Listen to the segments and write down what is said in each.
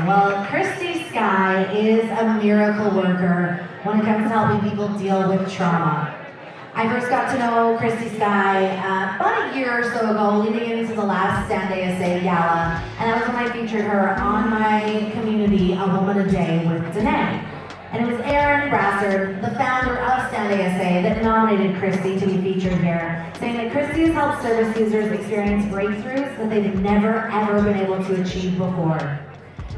Well, Kristi Skye is a miracle worker when it comes to helping people deal with trauma. I first got to know Kristi Skye about a year or so ago, leading into the last Stand ASA Gala, and that was when I featured her on my community, A Woman a Day with Danae. And it was Aaron Brassard, the founder of Stand ASA, that nominated Kristi to be featured here, saying that Kristi has helped service users experience breakthroughs that they've never ever been able to achieve before.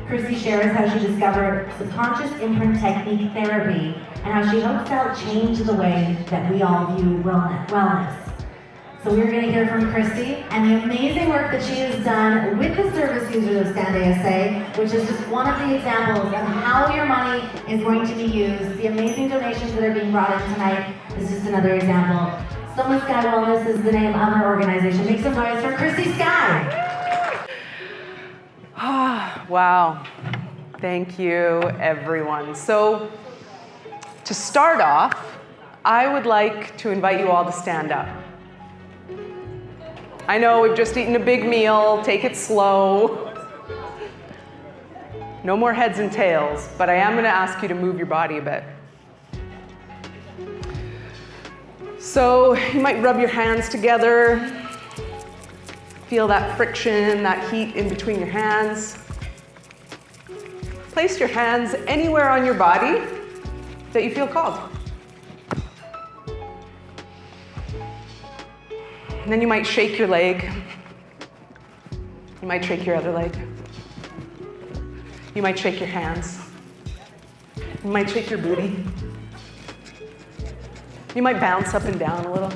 Kristi shares how she discovered subconscious imprint technique therapy and how she hopes to help change the way that we all view wellness. So we're going to hear from Kristi and the amazing work that she has done with the service users of Stand ASA, which is just one of the examples of how your money is going to be used. The amazing donations that are being brought in tonight is just another example. SomaSkye Wellness is the name of her organization. Make some noise for Kristi Skye. Wow. Thank you, everyone. So, to start off, I would like to invite you all to stand up. I know we've just eaten a big meal, take it slow. No more heads and tails, but I am going to ask you to move your body a bit. So you might rub your hands together, feel that friction, that heat in between your hands. Place your hands anywhere on your body that you feel called. And then you might shake your leg. You might shake your other leg. You might shake your hands. You might shake your booty. You might bounce up and down a little.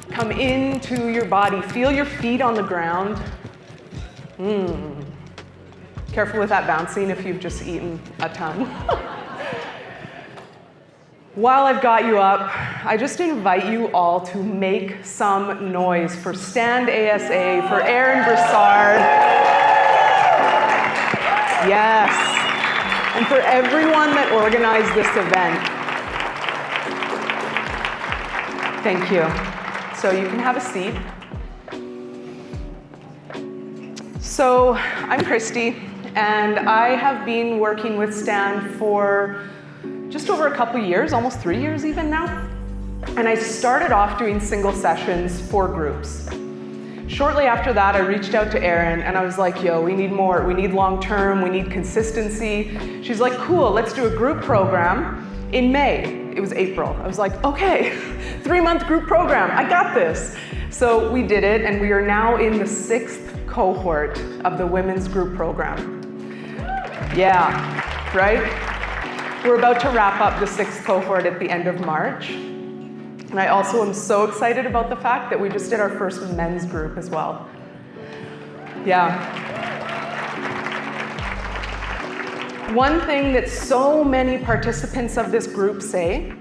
Come into your body. Feel your feet on the ground. Careful with that bouncing if you've just eaten a ton. While I've got you up, I just invite you all to make some noise for Stand ASA, for Aaron Brassard. Yes. And for everyone that organized this event. Thank you. So you can have a seat. So I'm Kristi, and I have been working with Stand for just over a couple years, almost 3 years even now. And I started off doing single sessions for groups. Shortly after that, I reached out to Erin and I was like, yo, we need more. We need long-term, we need consistency. She's like, cool, let's do a group program in May. It was April. I was like, okay, 3-month group program, I got this. So we did it, and we are now in the 6th cohort of the women's group program. Yeah, right? We're about to wrap up the 6th cohort at the end of March. And I also am so excited about the fact that we just did our first men's group as well. Yeah. One thing that so many participants of this group say,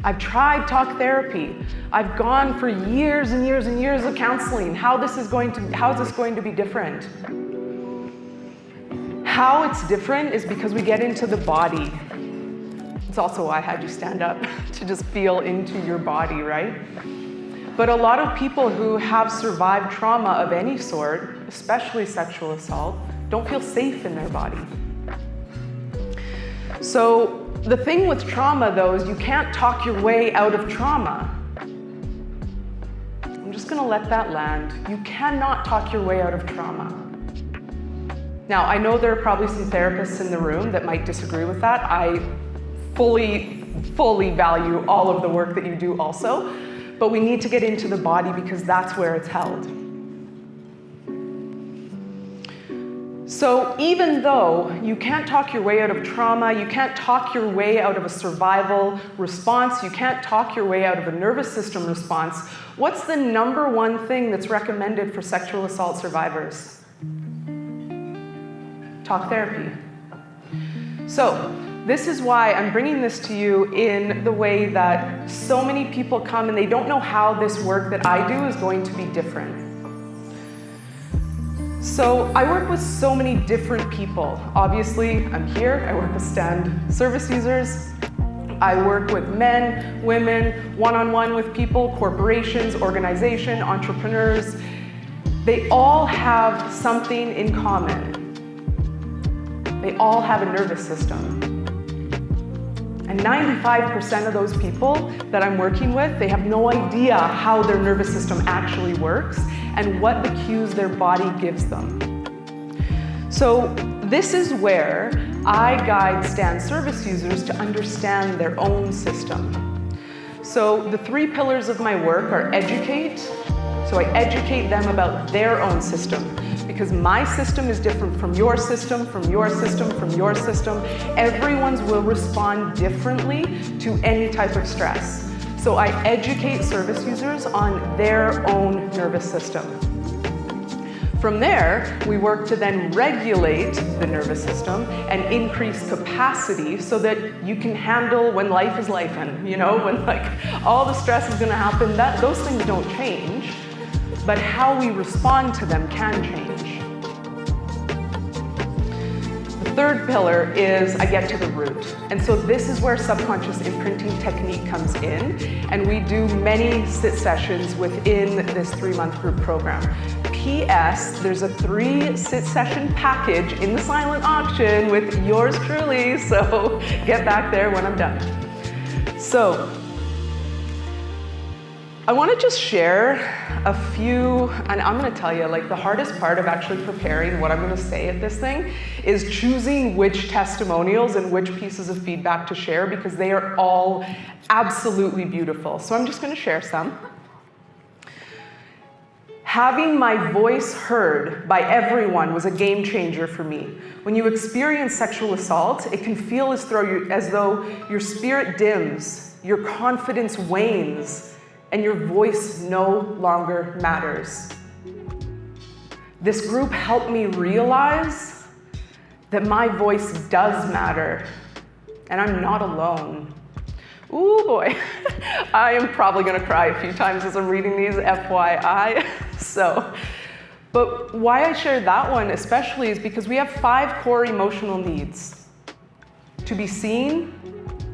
I've tried talk therapy. I've gone for years and years and years of counseling. How is this going to be different? How it's different is because we get into the body. It's also why I had you stand up, to just feel into your body, right? But a lot of people who have survived trauma of any sort, especially sexual assault, don't feel safe in their body. So the thing with trauma, though, is you can't talk your way out of trauma. I'm just going to let that land. You cannot talk your way out of trauma. Now, I know there are probably some therapists in the room that might disagree with that. I fully value all of the work that you do also, but we need to get into the body because that's where it's held. So even though you can't talk your way out of trauma, you can't talk your way out of a survival response, you can't talk your way out of a nervous system response, what's the number one thing that's recommended for sexual assault survivors? Talk therapy. So this is why I'm bringing this to you in the way that so many people come and they don't know how this work that I do is going to be different. So I work with so many different people. Obviously, I'm here, I work with Stand service users. I work with men, women, one-on-one with people, corporations, organizations, entrepreneurs. They all have something in common. They all have a nervous system. And 95% of those people that I'm working with, they have no idea how their nervous system actually works and what the cues their body gives them. So this is where I guide STAN service users to understand their own system. So the 3 pillars of my work are educate. So I educate them about their own system, because my system is different from your system, from your system, from your system. Everyone's will respond differently to any type of stress. So I educate service users on their own nervous system. From there, we work to then regulate the nervous system and increase capacity so that you can handle when life is lifing, you know, when like all the stress is gonna happen, those things don't change, but how we respond to them can change. The third pillar is I get to the root. And so this is where subconscious imprinting technique comes in, and we do many sit sessions within this 3-month group program. P.S. There's a 3 sit session package in the silent auction with yours truly, so get back there when I'm done. So, I want to just share a few, and I'm going to tell you, like the hardest part of actually preparing what I'm going to say at this thing is choosing which testimonials and which pieces of feedback to share, because they are all absolutely beautiful. So I'm just going to share some. Having my voice heard by everyone was a game changer for me. When you experience sexual assault, it can feel as though your spirit dims, your confidence wanes, and your voice no longer matters. This group helped me realize that my voice does matter, and I'm not alone. Ooh boy, I am probably gonna cry a few times as I'm reading these, FYI. But why I share that one especially is because we have 5 core emotional needs: to be seen,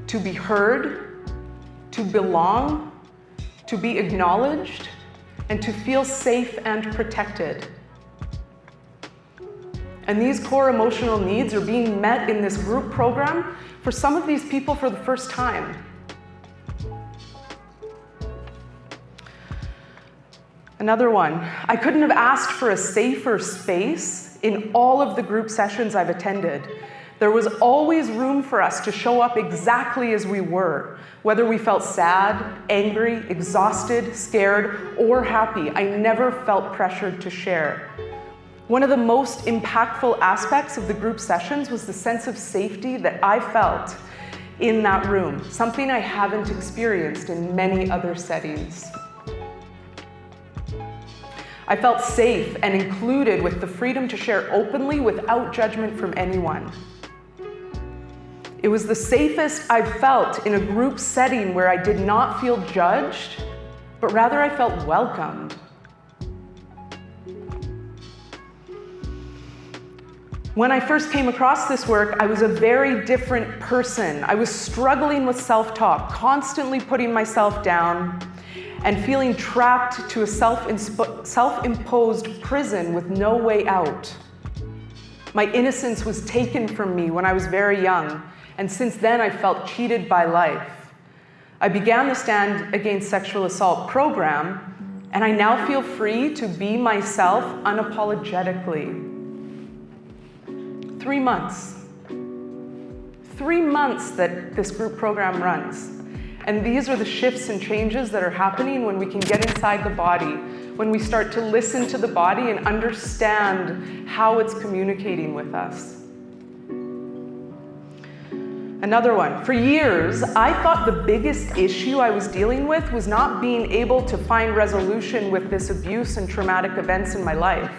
to be heard, to belong, to be acknowledged, and to feel safe and protected. And these core emotional needs are being met in this group program for some of these people for the first time. Another one, I couldn't have asked for a safer space in all of the group sessions I've attended. There was always room for us to show up exactly as we were, whether we felt sad, angry, exhausted, scared, or happy. I never felt pressured to share. One of the most impactful aspects of the group sessions was the sense of safety that I felt in that room, something I haven't experienced in many other settings. I felt safe and included with the freedom to share openly without judgment from anyone. It was the safest I've felt in a group setting where I did not feel judged, but rather I felt welcomed. When I first came across this work, I was a very different person. I was struggling with self-talk, constantly putting myself down, and feeling trapped to a self-imposed prison with no way out. My innocence was taken from me when I was very young, and since then I felt cheated by life. I began the Stand Against Sexual Assault program, and I now feel free to be myself unapologetically. 3 months. 3 months that this group program runs. And these are the shifts and changes that are happening when we can get inside the body, when we start to listen to the body and understand how it's communicating with us. Another one. For years, I thought the biggest issue I was dealing with was not being able to find resolution with this abuse and traumatic events in my life.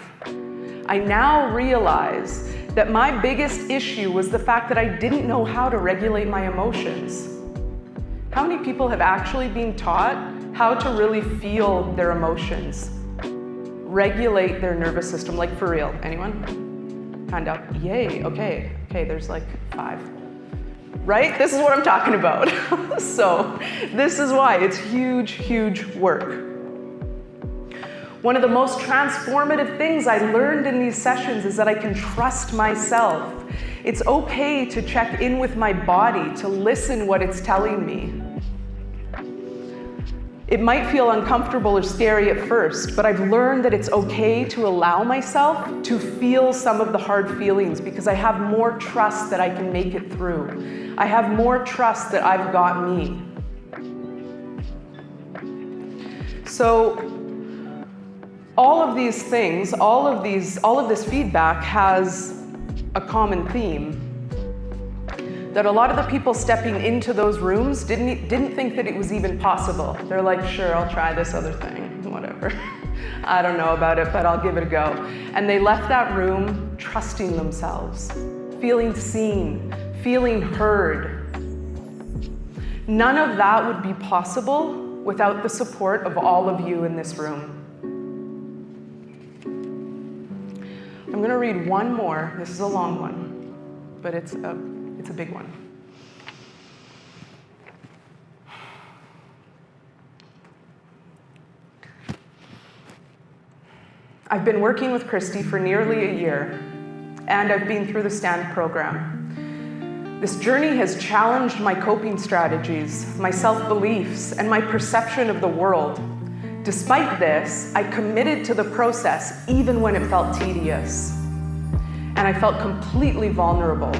I now realize that my biggest issue was the fact that I didn't know how to regulate my emotions. How many people have actually been taught how to really feel their emotions? Regulate their nervous system, like for real. Anyone? Hand up. Yay, okay, there's like 5. Right? This is what I'm talking about. So this is why it's huge, huge work. One of the most transformative things I learned in these sessions is that I can trust myself. It's okay to check in with my body, to listen what it's telling me. It might feel uncomfortable or scary at first, but I've learned that it's okay to allow myself to feel some of the hard feelings because I have more trust that I can make it through. I have more trust that I've got me. So all of these things, all of this feedback has a common theme. That a lot of the people stepping into those rooms didn't think that it was even possible. They're like, sure, I'll try this other thing, whatever. I don't know about it, but I'll give it a go. And they left that room trusting themselves, feeling seen, feeling heard. None of that would be possible without the support of all of you in this room. I'm gonna read one more. This is a long one, but it's a big one. I've been working with Kristi for nearly a year, and I've been through the STAND program. This journey has challenged my coping strategies, my self-beliefs, and my perception of the world. Despite this, I committed to the process even when it felt tedious, and I felt completely vulnerable.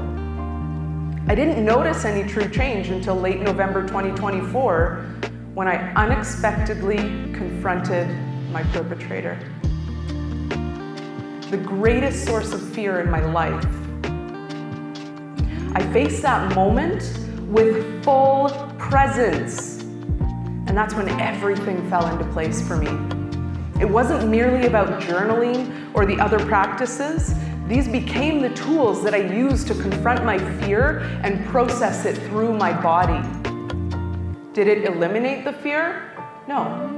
I didn't notice any true change until late November 2024, when I unexpectedly confronted my perpetrator. The greatest source of fear in my life. I faced that moment with full presence, and that's when everything fell into place for me. It wasn't merely about journaling or the other practices. These became the tools that I used to confront my fear and process it through my body. Did it eliminate the fear? No.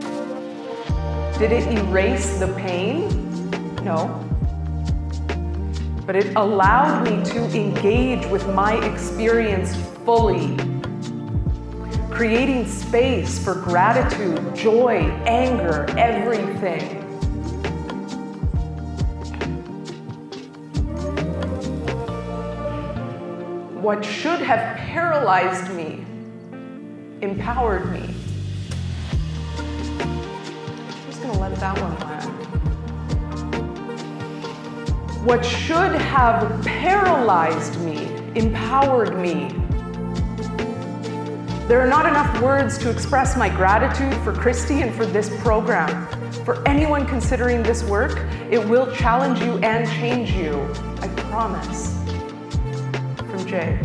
Did it erase the pain? No. But it allowed me to engage with my experience fully, creating space for gratitude, joy, anger, everything. What should have paralyzed me empowered me. I'm just gonna let that one land. What should have paralyzed me empowered me. There are not enough words to express my gratitude for Kristi and for this program. For anyone considering this work, it will challenge you and change you, I promise. From Jay.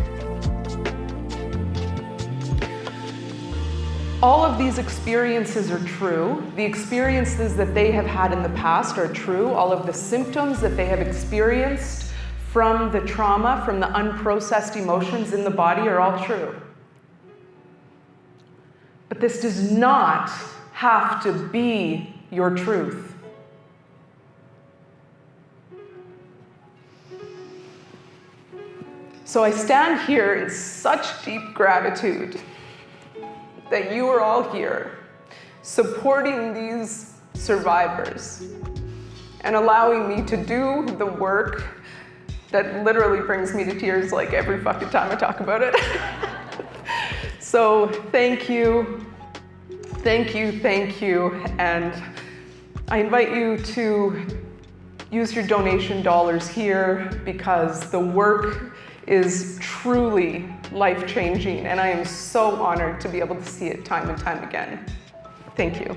All of these experiences are true. The experiences that they have had in the past are true. All of the symptoms that they have experienced from the trauma, from the unprocessed emotions in the body are all true. But this does not have to be your truth. So I stand here in such deep gratitude that you are all here supporting these survivors and allowing me to do the work that literally brings me to tears like every fucking time I talk about it. So thank you, thank you, thank you. And I invite you to use your donation dollars here because the work is truly life-changing, and I am so honored to be able to see it time and time again. Thank you.